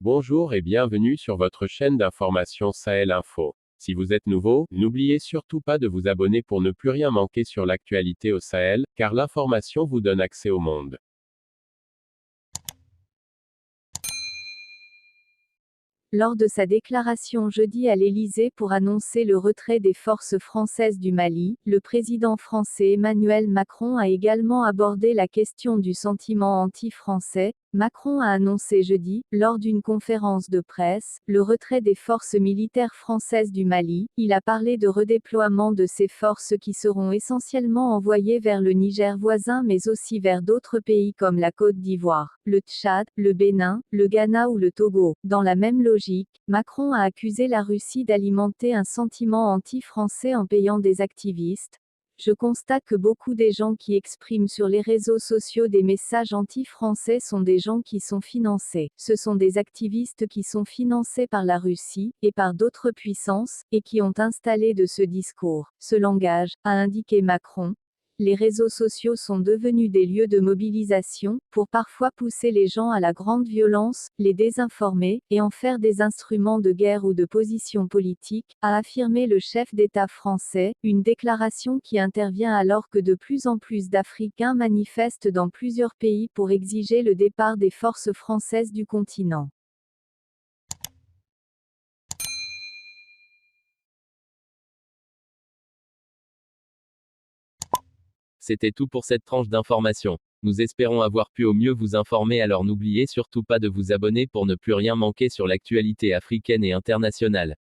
Bonjour et bienvenue sur votre chaîne d'information Sahel Info. Si vous êtes nouveau, n'oubliez surtout pas de vous abonner pour ne plus rien manquer sur l'actualité au Sahel, car l'information vous donne accès au monde. Lors de sa déclaration jeudi à l'Élysée pour annoncer le retrait des forces françaises du Mali, le président français Emmanuel Macron a également abordé la question du sentiment anti-français. Macron a annoncé jeudi, lors d'une conférence de presse, le retrait des forces militaires françaises du Mali. Il a parlé de redéploiement de ces forces qui seront essentiellement envoyées vers le Niger voisin mais aussi vers d'autres pays comme la Côte d'Ivoire, le Tchad, le Bénin, le Ghana ou le Togo. Dans la même logique, Macron a accusé la Russie d'alimenter un sentiment anti-français en payant des activistes. Je constate que beaucoup des gens qui expriment sur les réseaux sociaux des messages anti-français sont des gens qui sont financés. Ce sont des activistes qui sont financés par la Russie, et par d'autres puissances, et qui ont installé de ce discours, ce langage, a indiqué Macron. Les réseaux sociaux sont devenus des lieux de mobilisation, pour parfois pousser les gens à la grande violence, les désinformer, et en faire des instruments de guerre ou de position politique, a affirmé le chef d'État français, une déclaration qui intervient alors que de plus en plus d'Africains manifestent dans plusieurs pays pour exiger le départ des forces françaises du continent. C'était tout pour cette tranche d'information. Nous espérons avoir pu au mieux vous informer, alors n'oubliez surtout pas de vous abonner pour ne plus rien manquer sur l'actualité africaine et internationale.